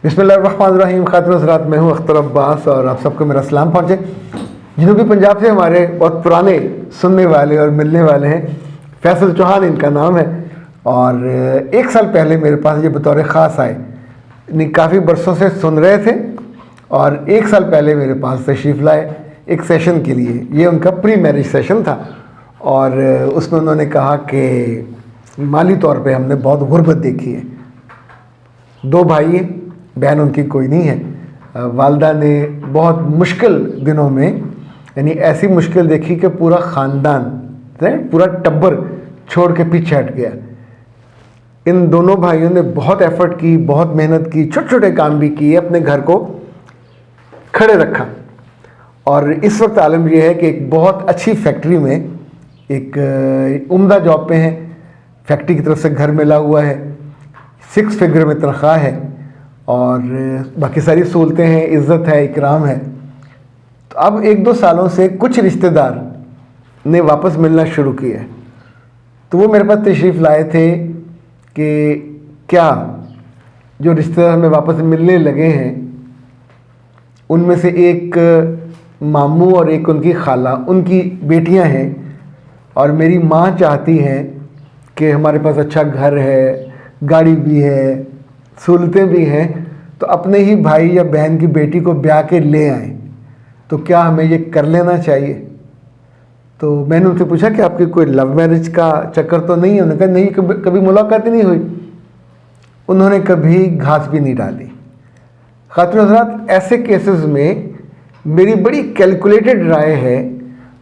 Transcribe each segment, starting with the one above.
बिस्मिल्लाहिर्रहमानिर्रहीम। खातिन हज़रात, मैं हूँ अख्तर अब्बास और आप सबको मेरा सलाम पहुँचे। जनूबी पंजाब से हमारे बहुत पुराने सुनने वाले और मिलने वाले हैं। फैसल चौहान इनका नाम है और 1 साल पहले मेरे पास ये बतौर ख़ास आए। नहीं, काफ़ी बरसों से सुन रहे थे और 1 साल पहले मेरे पास तशरीफ़ लाए एक सेशन के लिए। ये उनका प्री मैरिज सेशन था और उसमें उन्होंने कहा कि माली तौर पे हमने बहुत गुर्बत देखी है। 2 भाई हैं, बहन उनकी कोई नहीं है। वालदा ने बहुत मुश्किल दिनों में, यानी ऐसी मुश्किल देखी कि पूरा ख़ानदान, पूरा टब्बर छोड़ के पीछे हट गया। इन दोनों भाइयों ने बहुत एफ़र्ट की, बहुत मेहनत की, छोटे छोटे काम भी किए, अपने घर को खड़े रखा। और इस वक्त आलम यह है कि एक बहुत अच्छी फैक्ट्री में एक उम्दा जॉब पे हैं। फैक्ट्री की तरफ से घर मिला हुआ है, 6 फिगर में तनख्वाह है और बाकी सारी सहूलतें हैं, इज़्ज़त है, इकराम है। तो अब 1-2 सालों से कुछ रिश्तेदार ने वापस मिलना शुरू किया है। तो वो मेरे पास तशरीफ़ लाए थे कि क्या जो रिश्तेदार हमें वापस मिलने लगे हैं उनमें से एक मामू और एक उनकी खाला, उनकी बेटियां हैं और मेरी माँ चाहती हैं कि हमारे पास अच्छा घर है, गाड़ी भी है, सहूलतें भी हैं, तो अपने ही भाई या बहन की बेटी को ब्याह के ले आएँ। तो क्या हमें ये कर लेना चाहिए? तो मैंने उनसे पूछा कि आपकी कोई लव मैरिज का चक्कर तो नहीं है? उन्होंने कहा नहीं, कभी मुलाकात ही नहीं हुई। उन्होंने कभी घास भी नहीं डाली। खातिन हज़रात, ऐसे केसेस में मेरी बड़ी कैलकुलेटेड राय है।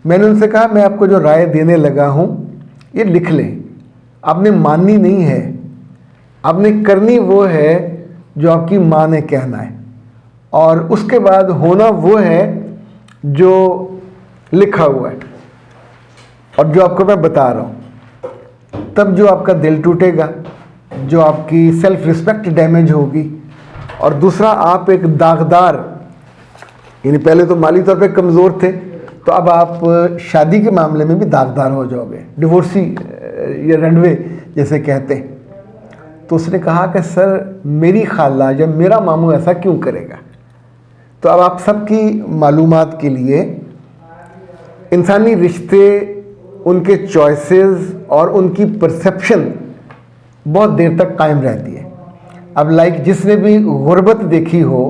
मैंने उनसे कहा मैं आपको जो राय देने लगा हूँ ये लिख लें, आपने माननी नहीं है, आपने करनी वो है जो आपकी माँ ने कहना है और उसके बाद होना वो है जो लिखा हुआ है और जो आपको मैं बता रहा हूँ। तब जो आपका दिल टूटेगा, जो आपकी सेल्फ रिस्पेक्ट डैमेज होगी और दूसरा आप एक दागदार, यानी पहले तो माली तौर पे कमज़ोर थे तो अब आप शादी के मामले में भी दागदार हो जाओगे, डिवोर्सी या रंडवे जैसे कहते हैं। तो उसने कहा कि सर मेरी खाला या मेरा मामू ऐसा क्यों करेगा? तो अब आप सबकी मालूमात के लिए, इंसानी रिश्ते, उनके चॉइसेस और उनकी परसेप्शन बहुत देर तक कायम रहती है। अब जिसने भी गुर्बत देखी हो,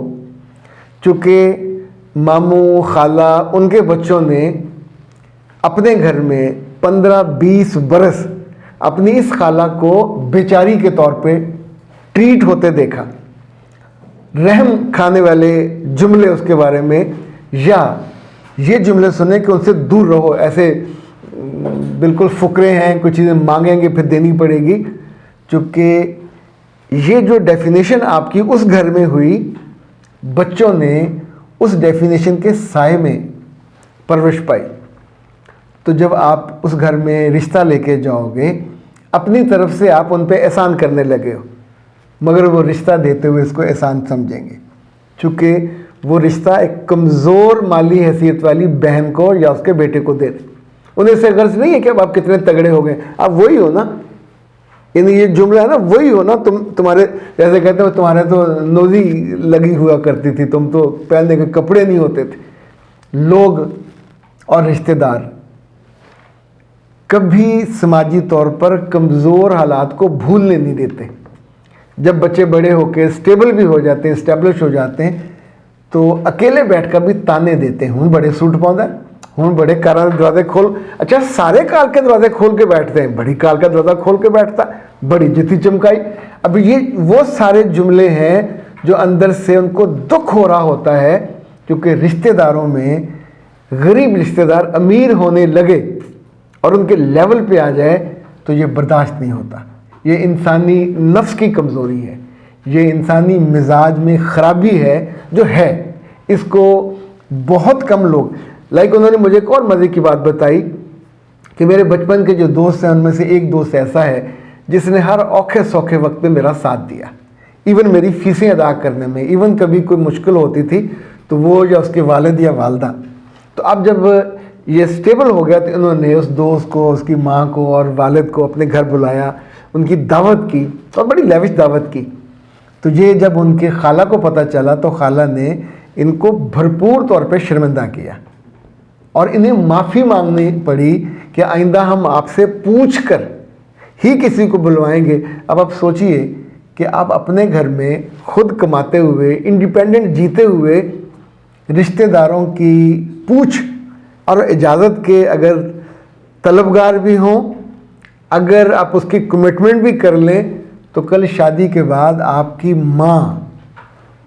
चूँकि मामू खाला उनके बच्चों ने अपने घर में 15-20 बरस अपनी इस खाला को बेचारी के तौर पे ट्रीट होते देखा। रहम खाने वाले जुमले उसके बारे में या ये जुमले सुने कि उनसे दूर रहो, ऐसे बिल्कुल फुकरे हैं, कुछ चीज़ें मांगेंगे फिर देनी पड़ेगी। चूँकि ये जो डेफिनेशन आपकी उस घर में हुई, बच्चों ने उस डेफिनेशन के साए में परवरिश पाई। तो जब आप उस घर में रिश्ता लेके जाओगे, अपनी तरफ से आप उन पे एहसान करने लगे हो, मगर वो रिश्ता देते हुए इसको एहसान समझेंगे, चूँकि वो रिश्ता एक कमज़ोर माली हैसियत वाली बहन को या उसके बेटे को दे रहे। उन्हें इससे गर्ज नहीं है कि अब आप कितने तगड़े हो गए, आप वही हो ना। यानी ये जुमला है ना, वही हो ना, तुम्हारे जैसे कहते हो तुम्हारे तो नोज़ी लगी हुआ करती थी, तुम तो पहनने के कपड़े नहीं होते थे। लोग और रिश्तेदार कभी समाजी तौर पर कमज़ोर हालात को भूलने नहीं देते। जब बच्चे बड़े होकर स्टेबल भी हो जाते हैं, इस्टेब्लिश हो जाते हैं, तो अकेले बैठ कर भी ताने देते हैं, हूँ बड़े सूट पाਉਂਦਾ, हूँ बड़े कारा के दरवाजे खोल। अच्छा, सारे कार के दरवाजे खोल के बैठते हैं, बड़ी कार का दरवाज़ा खोल के बैठता, बड़ी जितनी चमकाई। अब ये वो सारे जुमले हैं जो अंदर से उनको दुख हो रहा होता है, क्योंकि रिश्तेदारों में गरीब रिश्तेदार अमीर होने लगे और उनके लेवल पे आ जाए तो ये बर्दाश्त नहीं होता। ये इंसानी नफ्स की कमज़ोरी है, ये इंसानी मिजाज में ख़राबी है जो है। इसको बहुत कम लोग, उन्होंने मुझे एक और मज़े की बात बताई कि मेरे बचपन के जो दोस्त हैं उनमें से एक दोस्त ऐसा है जिसने हर औखे सौखे वक्त में मेरा साथ दिया, इवन मेरी फ़ीसें अदा करने में। इवन कभी कोई मुश्किल होती थी तो वो या उसके वालिद या वालदा। तो अब जब ये स्टेबल हो गया तो उन्होंने उस दोस्त को, उसकी माँ को और वालिद को अपने घर बुलाया, उनकी दावत की और बड़ी लेविश दावत की। तो ये जब उनके खाला को पता चला तो खाला ने इनको भरपूर तौर पे शर्मिंदा किया और इन्हें माफ़ी मांगनी पड़ी कि आइंदा हम आपसे पूछ कर ही किसी को बुलवाएंगे। अब आप सोचिए कि आप अपने घर में खुद कमाते हुए, इंडिपेंडेंट जीते हुए, रिश्तेदारों की पूछ और इजाज़त के अगर तलबगार भी हों, अगर आप उसकी कमिटमेंट भी कर लें, तो कल शादी के बाद आपकी माँ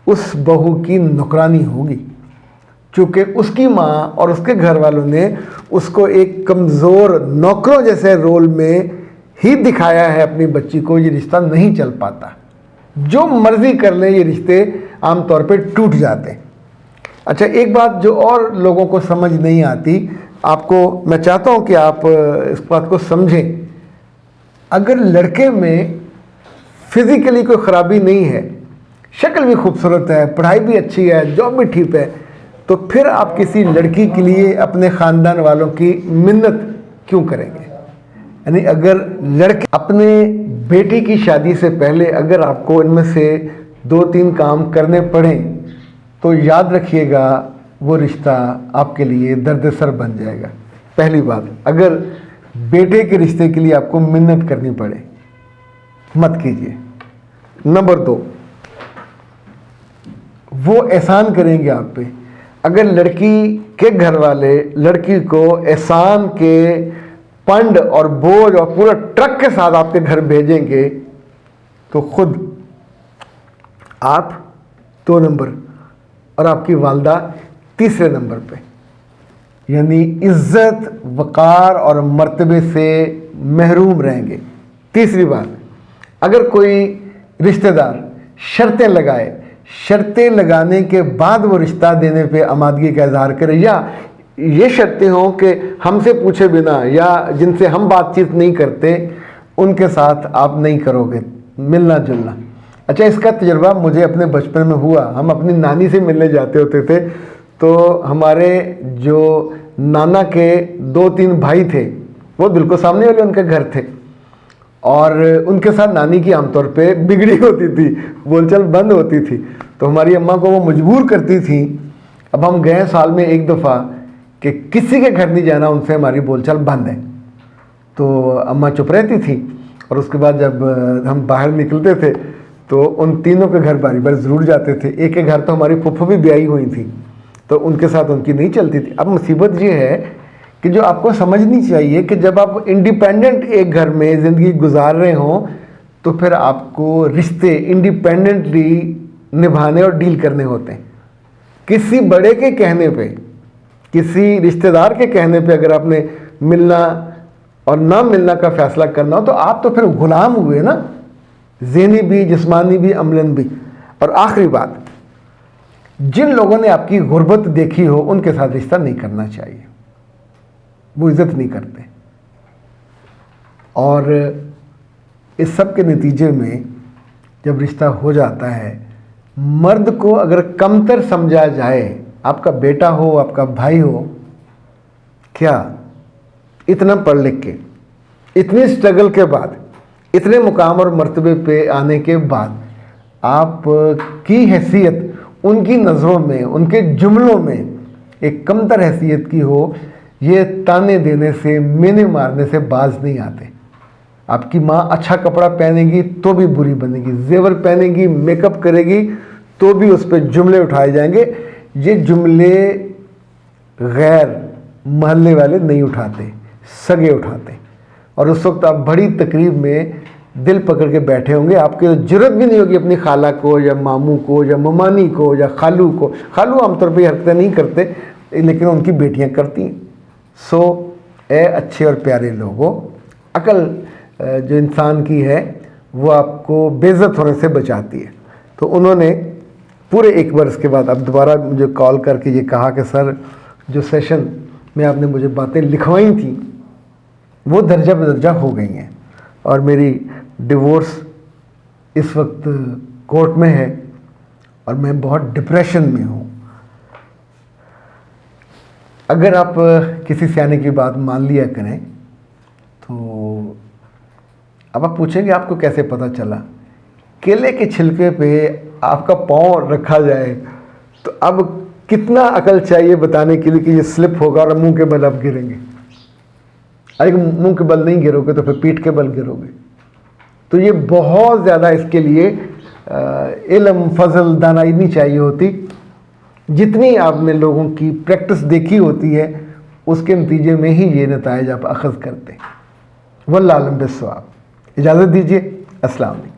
उस बहू की नौकरानी होगी, क्योंकि उसकी माँ और उसके घर वालों ने उसको एक कमज़ोर नौकरों जैसे रोल में ही दिखाया है अपनी बच्ची को। ये रिश्ता नहीं चल पाता, जो मर्ज़ी कर लें ये रिश्ते आमतौर पे टूट जाते हैं। अच्छा, एक बात जो और लोगों को समझ नहीं आती, आपको मैं चाहता हूँ कि आप इस बात को समझें। अगर लड़के में फिज़िकली कोई ख़राबी नहीं है, शक्ल भी खूबसूरत है, पढ़ाई भी अच्छी है, जॉब भी ठीक है, तो फिर आप किसी लड़की के लिए अपने ख़ानदान वालों की मिन्नत क्यों करेंगे? यानी अगर लड़के अपने बेटी की शादी से पहले अगर आपको इनमें से 2-3 काम करने पड़ें तो याद रखिएगा वो रिश्ता आपके लिए दर्द-ए-सर बन जाएगा। पहली बात, अगर बेटे के रिश्ते के लिए आपको मिन्नत करनी पड़े, मत कीजिए। नंबर 2, वो एहसान करेंगे आप पे। अगर लड़की के घर वाले लड़की को एहसान के पंड और बोझ और पूरा ट्रक के साथ आपके घर भेजेंगे, तो खुद आप 2 नंबर और आपकी वालदा तीसरे नंबर पे, यानी इज्जत, वक़ार और मर्तबे से महरूम रहेंगे। तीसरी बात, अगर कोई रिश्तेदार शर्तें लगाए, शर्तें लगाने के बाद वो रिश्ता देने पे आमादगी का इजहार करे, या ये शर्तें हों कि हमसे पूछे बिना या जिनसे हम बातचीत नहीं करते उनके साथ आप नहीं करोगे मिलना जुलना। अच्छा, इसका तजुर्बा मुझे अपने बचपन में हुआ। हम अपनी नानी से मिलने जाते होते थे, तो हमारे जो नाना के 2-3 भाई थे वो बिल्कुल सामने वाले उनके घर थे, और उनके साथ नानी की आमतौर पे बिगड़ी होती थी, बोलचाल बंद होती थी। तो हमारी अम्मा को वो मजबूर करती थी। अब हम गए साल में 1 दफ़ा कि किसी के घर नहीं जाना, उनसे हमारी बोलचाल बंद है। तो अम्मा चुप रहती थी, और उसके बाद जब हम बाहर निकलते थे तो उन तीनों के घर बारी बार ज़रूर जाते थे। एक के घर तो हमारी फुफ्फो भी ब्याही हुई थी, तो उनके साथ उनकी नहीं चलती थी। अब मुसीबत ये है कि जो आपको समझनी चाहिए कि जब आप इंडिपेंडेंट एक घर में ज़िंदगी गुजार रहे हों, तो फिर आपको रिश्ते इंडिपेंडेंटली निभाने और डील करने होते हैं। किसी बड़े के कहने पे, किसी रिश्तेदार के कहने पे अगर आपने मिलना और ना मिलना का फ़ैसला करना हो, तो आप तो फिर गुलाम हुए ना, ज़हनी भी, जिस्मानी भी, अमलन भी। और आखिरी बात, जिन लोगों ने आपकी गुर्बत देखी हो उनके साथ रिश्ता नहीं करना चाहिए, वो इज़्ज़त नहीं करते। और इस सब के नतीजे में जब रिश्ता हो जाता है, मर्द को अगर कमतर समझा जाए, आपका बेटा हो, आपका भाई हो, क्या इतना पढ़ लिख के, इतनी स्ट्रगल के बाद, इतने मुकाम और मर्तबे पे आने के बाद आप की हैसियत उनकी नज़रों में, उनके जुमलों में एक कमतर हैसियत की हो, ये ताने देने से, मेने मारने से बाज नहीं आते। आपकी माँ अच्छा कपड़ा पहनेगी तो भी बुरी बनेगी, जेवर पहनेगी, मेकअप करेगी तो भी उस पर जुमले उठाए जाएंगे। ये जुमले गैर महल्ले वाले नहीं उठाते, सगे उठाते। और उस वक्त आप बड़ी तकरीब में दिल पकड़ के बैठे होंगे, आपकी जरूरत भी नहीं होगी अपनी खाला को या मामू को या ममानी को या खालू को। खालू आमतौर पर हरकतें नहीं करते, लेकिन उनकी बेटियां करती हैं। सो ए अच्छे और प्यारे लोगों, अकल जो इंसान की है वो आपको बेइज्जत होने से बचाती है। तो उन्होंने पूरे 1 वर्ष के बाद अब दोबारा मुझे कॉल करके ये कहा कि सर, जो सेशन में आपने मुझे बातें लिखवाई थी वो दर्जा बदर्जा हो गई हैं, और मेरी डिवोर्स इस वक्त कोर्ट में है और मैं बहुत डिप्रेशन में हूँ। अगर आप किसी सियाने की बात मान लिया करें तो अब आप पूछेंगे आपको कैसे पता चला केले के छिलके पे आपका पाँव रखा जाए तो अब कितना अकल चाहिए बताने के लिए कि ये स्लिप होगा और मुंह के बल आप गिरेंगे। अरे मुंह के बल नहीं गिरोगे तो फिर पीठ के बल गिरोगे। तो ये बहुत ज़्यादा इसके लिए इल्म फजल दानाई नहीं चाहिए होती। जितनी आपने लोगों की प्रैक्टिस देखी होती है उसके नतीजे में ही ये नताइज आप अखज़ करते हैं। वल्लाह आलम बिस्सवाब। इजाज़त दीजिए। अस्सलाम वालेकुम।